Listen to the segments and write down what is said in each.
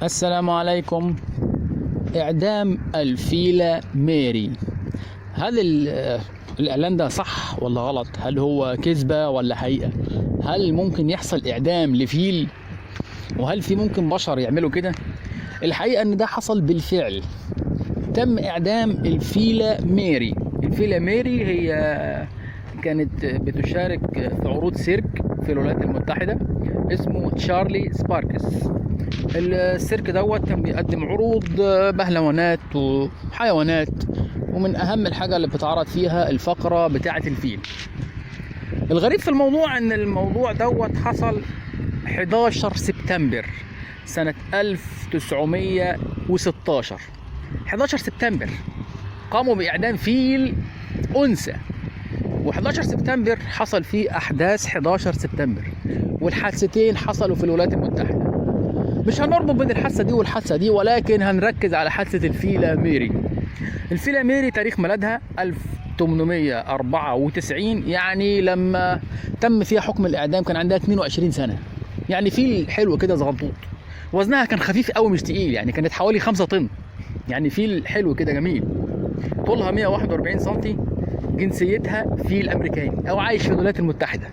السلام عليكم. إعدام الفيلة ميري، هل الإعلان ده صح ولا غلط؟ هل هو كذبة ولا حقيقة؟ هل ممكن يحصل إعدام لفيل؟ وهل في ممكن بشر يعملوا كده؟ الحقيقة إن ده حصل بالفعل. تم إعدام الفيلة ميري. الفيلة ميري هي كانت بتشارك في عروض سيرك في الولايات المتحدة اسمه تشارلي سباركس. السيرك دوت كان بيقدم عروض بهلوانات وحيوانات، ومن اهم الحاجة اللي بتتعرض فيها الفقرة بتاعة الفيل. الغريب في الموضوع ان الموضوع دوت حصل 11 سبتمبر سنة 1916. 11 سبتمبر قاموا بإعدام فيل أنثى، و11 سبتمبر حصل فيه أحداث 11 سبتمبر، والحادثتين حصلوا في الولايات المتحدة. مش هنربط بين الحادثة دي والحادثة دي، ولكن هنركز على حادثة الفيلة ميري. الفيلة ميري تاريخ ميلادها 1894، يعني لما تم فيها حكم الإعدام كان عندها 22 سنة. يعني فيل حلو كده صغنطوط، وزنها كان خفيف قوي مش تقيل، يعني كانت حوالي 5 طن. يعني فيل حلو كده جميل. طولها 141 سنتي. جنسيتها فيل أمريكاني أو عايش في الولايات المتحدة.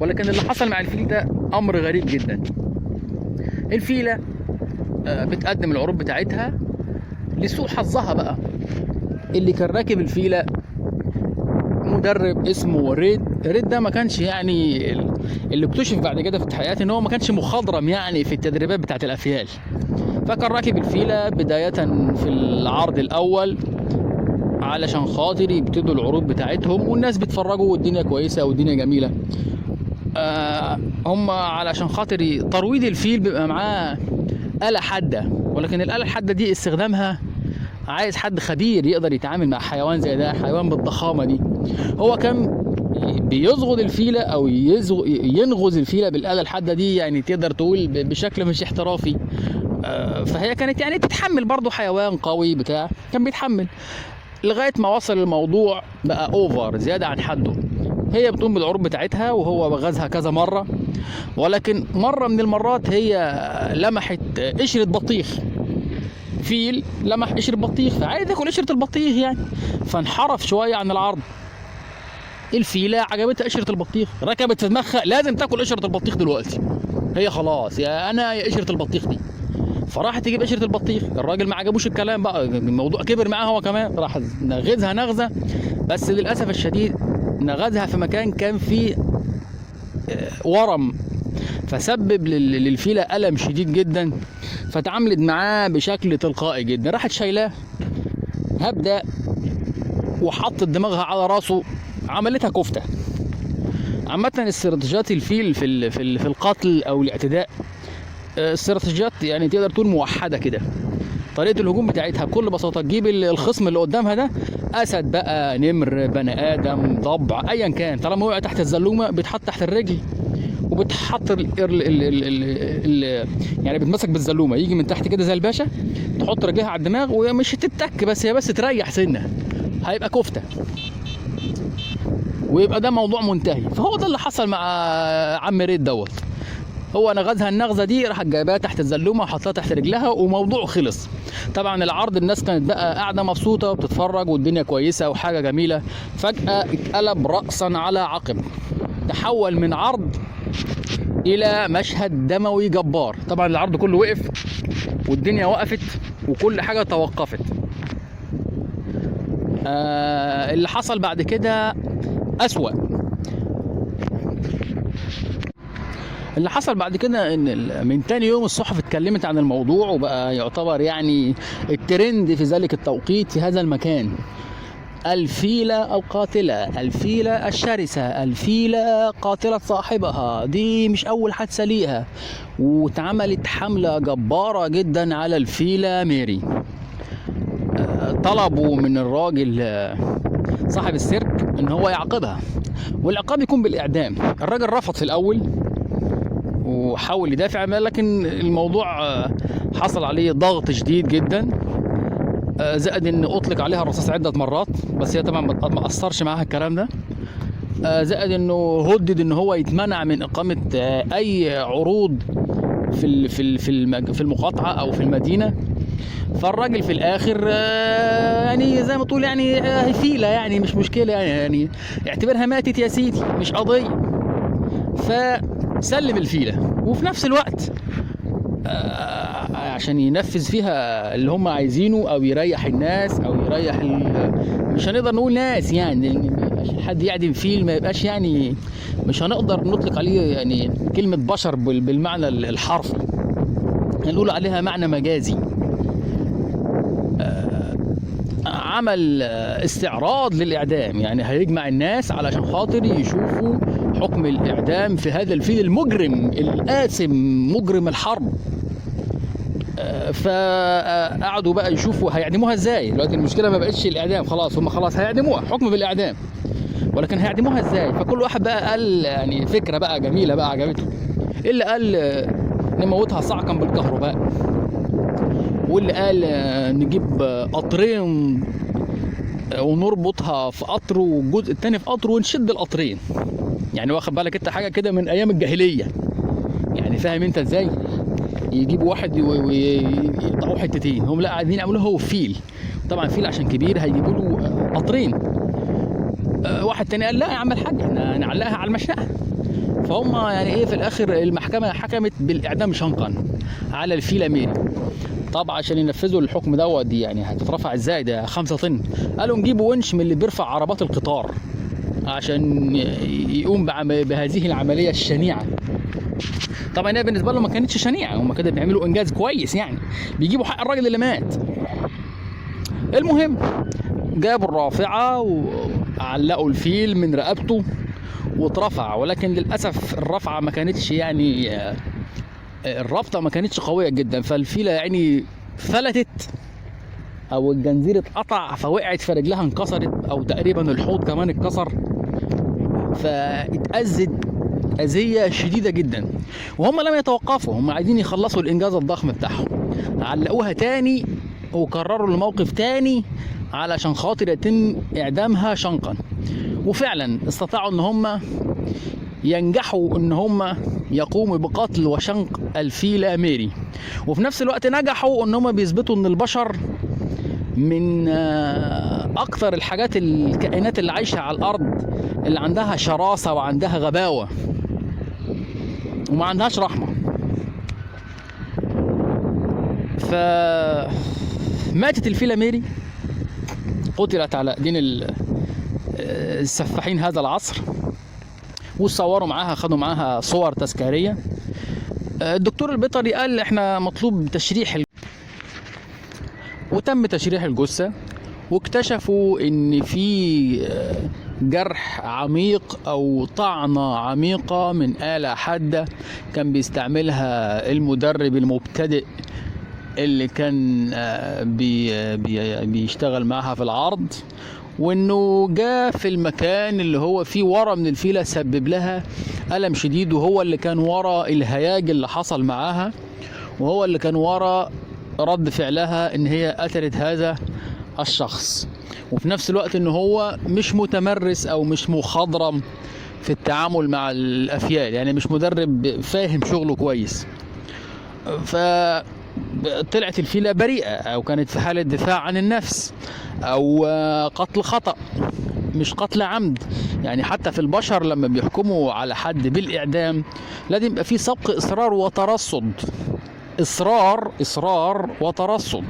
ولكن اللي حصل مع الفيل ده أمر غريب جدا. الفيلة بتقدم العروض بتاعتها. لسوء حظها بقى اللي كان راكب الفيلة مدرب اسمه ريد ده ما كانش يعني اللي اكتشف بعد كده في التحقيقات ان هو ما كانش مخضرم يعني في التدريبات بتاعت الافيال. فكان راكب الفيلة بداية في العرض الاول علشان خاطر يبتدوا العروض بتاعتهم والناس بيتفرجوا والدنيا كويسة والدنيا جميلة. هم علشان خاطر ترويض الفيل بيبقى معاه آلة حادة، ولكن الآلة الحادة دي استخدامها عايز حد خبير يقدر يتعامل مع حيوان زي ده، حيوان بالضخامة دي. هو كان بيزغد الفيلة أو ينغز الفيلة بالآلة الحادة دي، يعني تقدر تقول بشكل مش احترافي. فهي كانت يعني تتحمل برضو، حيوان قوي بتاع كان بيتحمل، لغاية ما وصل الموضوع بقى أوفر زيادة عن حده. هي بتقوم بالعروض بتاعتها وهو بغزها كذا مرة، ولكن مرة من المرات هي لمحت قشرة بطيخ. فيل لمح قشرة بطيخ فعايز ياكل قشرة البطيخ يعني، فانحرف شوية عن العرض. الفيلة عجبتها قشرة البطيخ، ركبت في دماغها لازم تاكل قشرة البطيخ دلوقتي. هي خلاص يا أنا يا قشرة البطيخ دي. فراحت تجيب قشرة البطيخ. الراجل ما عجبوش الكلام بقى، الموضوع كبر معاه هو كمان، راح نغزها نغزة. بس للأسف الشديد نغزها في مكان كان فيه ورم، فسبب للفيلة ألم شديد جدا. فتعاملت معاه بشكل تلقائي جدا، راحت شايلاه هبدأ وحطت دماغها على راسه، عملتها كفتة. عامة استراتيجيات الفيل في القتل أو الاعتداء استراتيجيات يعني تقدر تقول موحدة كده. طريقة الهجوم بتاعتها بكل بساطة تجيب الخصم اللي قدامها ده، أسد بقى، نمر، بني آدم، ضبع، أيا كان، طالما وقع تحت الزلومة بيتحط تحت الرجل وبتحط يعني بتمسك بالزلومه، يجي من تحت كده زي الباشا، تحط رجلها على الدماغ ومش هتتك، بس هي بس تريح سنه، هيبقى كفته ويبقى ده موضوع منتهي. فهو ده اللي حصل مع عم ريد دوت. هو نغزها النغزه دي، راح جايباها تحت الزلومه وحطها تحت رجلها وموضوع خلص. طبعا العرض الناس كانت بقى قاعده مبسوطه وبتتفرج والدنيا كويسه وحاجه جميله. فجاه اتقلب راسا على عقب، تحول من عرض الى مشهد دموي جبار. طبعا العرض كله وقف والدنيا وقفت وكل حاجه توقفت. اللي حصل بعد كده اسوأ. اللي حصل بعد كده ان من تاني يوم الصحف اتكلمت عن الموضوع، وبقى يعتبر يعني الترند في ذلك التوقيت في هذا المكان. الفيلة القاتلة، الفيلة الشرسة، الفيلة قاتلة صاحبها. دي مش أول حادثة ليها، واتعملت حملة جبارة جدا على الفيلة ميري. طلبوا من الراجل صاحب السيرك إن هو يعاقبها، والعقاب يكون بالإعدام. الراجل رفض في الأول وحاول يدافع، لكن الموضوع حصل عليه ضغط شديد جدا، زائد ان اطلق عليها الرصاص عده مرات، بس هي طبعا ما اثرش معاها الكلام ده. زائد انه هدد ان هو يتمنع من اقامه اي عروض في المقاطعه او في المدينه. فالراجل في الاخر يعني زي ما تقول يعني فيله، يعني مش مشكله، يعني اعتبرها ماتت يا سيدي، مش قضيه. فسلم الفيله، وفي نفس الوقت عشان ينفذ فيها اللي هم عايزينه، او يريح الناس، او يريح مش هنقدر نقول ناس، يعني عشان حد يعدم فيل ما يبقاش يعني مش هنقدر نطلق عليه يعني كلمة بشر بالمعنى الحرفي، هنقول عليها معنى مجازي. عمل استعراض للإعدام، يعني هيجمع الناس علشان خاطر يشوفوا حكم الإعدام في هذا الفيل المجرم الآثم، مجرم الحرب. فقعدوا بقى يشوفوا هيعدموها ازاي. دلوقتي المشكله ما بقتش الاعدام، خلاص هم خلاص هيعدموها حكم بالاعدام، ولكن هيعدموها ازاي؟ فكل واحد بقى قال يعني فكره بقى جميله بقى عجبته. اللي قال نموتها صعقا بالكهرباء، واللي قال نجيب قطرين ونربطها في قطر والجزء الثاني في قطر ونشد القطرين. يعني واخد بالك انت حاجه كده من ايام الجاهليه، يعني فاهم انت ازاي؟ يجيبوا واحد ويقطعوه حتتين، هم لا قاعدين يعملوه هو فيل. طبعا فيل عشان كبير هيجيبوا له قطرين. واحد تاني قال لا يا عم الحاج احنا نعلقها على المشنقه. فهم يعني ايه في الاخر المحكمه حكمت بالاعدام شنقا على الفيله ميري. طبعا عشان ينفذوا الحكم دوت دي يعني هتترفع ازاي؟ ده 5 طن. قالوا نجيبوا ونش من اللي بيرفع عربات القطار عشان يقوم بهذه العمليه الشنيعه. طبعا هي بالنسبه لهم ما كانتش شنيعه، هم كده بيعملوا انجاز كويس، يعني بيجيبوا حق الراجل اللي مات. المهم جابوا الرافعه وعلقوا الفيل من رقبته واترفع، ولكن للاسف الرفعه ما كانتش يعني الرابطه ما كانتش قويه جدا، فالفيله يعني فلتت او الجنزير اتقطع فوقعت، فرجلها انكسرت، او تقريبا الحوض كمان اتكسر، فاتأذت أذية شديدة جدا. وهم لم يتوقفوا، هم عايزين يخلصوا الإنجاز الضخم بتاعهم، علقوها تاني وكرروا الموقف تاني علشان خاطر يتم إعدامها شنقا. وفعلا استطاعوا إن هم ينجحوا إن هم يقوموا بقتل وشنق الفيلة ميري، وفي نفس الوقت نجحوا إن هم بيثبتوا إن البشر من أكثر الحاجات الكائنات اللي عايشة على الأرض اللي عندها شراسة وعندها غباوة وما عندهاش رحمة. فماتت الفيلة ميري، قتلت على ايدين السفاحين هذا العصر، وصوروا معاها، خدوا معاها صور تذكارية. الدكتور البيطري قال احنا مطلوب تشريح وتم تشريح الجثة، واكتشفوا ان في جرح عميق او طعنة عميقة من آلة حادة كان بيستعملها المدرب المبتدئ اللي كان بيشتغل معها في العرض، وانه جاء في المكان اللي هو فيه ورا من الفيلة سبب لها ألم شديد، وهو اللي كان ورا الهياج اللي حصل معاها، وهو اللي كان ورا رد فعلها ان هي قتلت هذا الشخص. وفي نفس الوقت ان هو مش متمرس او مش مخضرم في التعامل مع الافيال، يعني مش مدرب فاهم شغله كويس. فطلعت الفيلة بريئة، او كانت في حالة دفاع عن النفس، او قتل خطأ مش قتل عمد. يعني حتى في البشر لما بيحكموا على حد بالاعدام لازم يبقى فيه سبق اصرار وترصد، اصرار وترصد،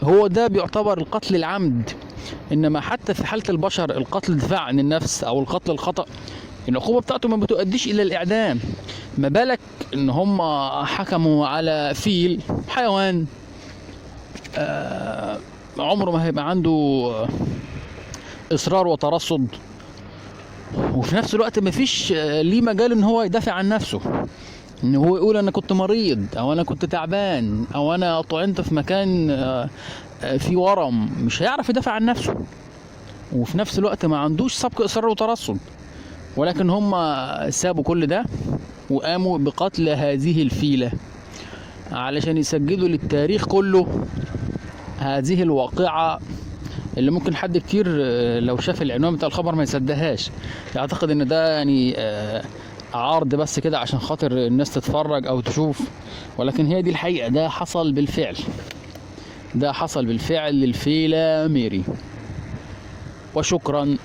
هو ده بيعتبر القتل العمد. انما حتى في حالة البشر القتل دفاع عن النفس او القتل الخطأ العقوبة بتاعته ما بتؤديش الى الاعدام، ما بالك ان هم حكموا على فيل حيوان عمره ما هيبقى عنده اصرار وترصد، وفي نفس الوقت ما فيش ليه مجال ان هو يدافع عن نفسه، ان هو يقول انا كنت مريض او انا كنت تعبان او انا طعنت في مكان في ورم. مش هيعرف يدافع عن نفسه، وفي نفس الوقت ما عندوش سبق اصرار وترصد. ولكن هم سابوا كل ده وقاموا بقتل هذه الفيلة علشان يسجلوا للتاريخ كله هذه الواقعة اللي ممكن حد كتير لو شاف العنوان بتاع الخبر ما يصدقهاش، يعتقد ان ده يعني عرض بس كده عشان خاطر الناس تتفرج او تشوف، ولكن هي دي الحقيقة. ده حصل بالفعل، ده حصل بالفعل للفيلة ميري. وشكرا.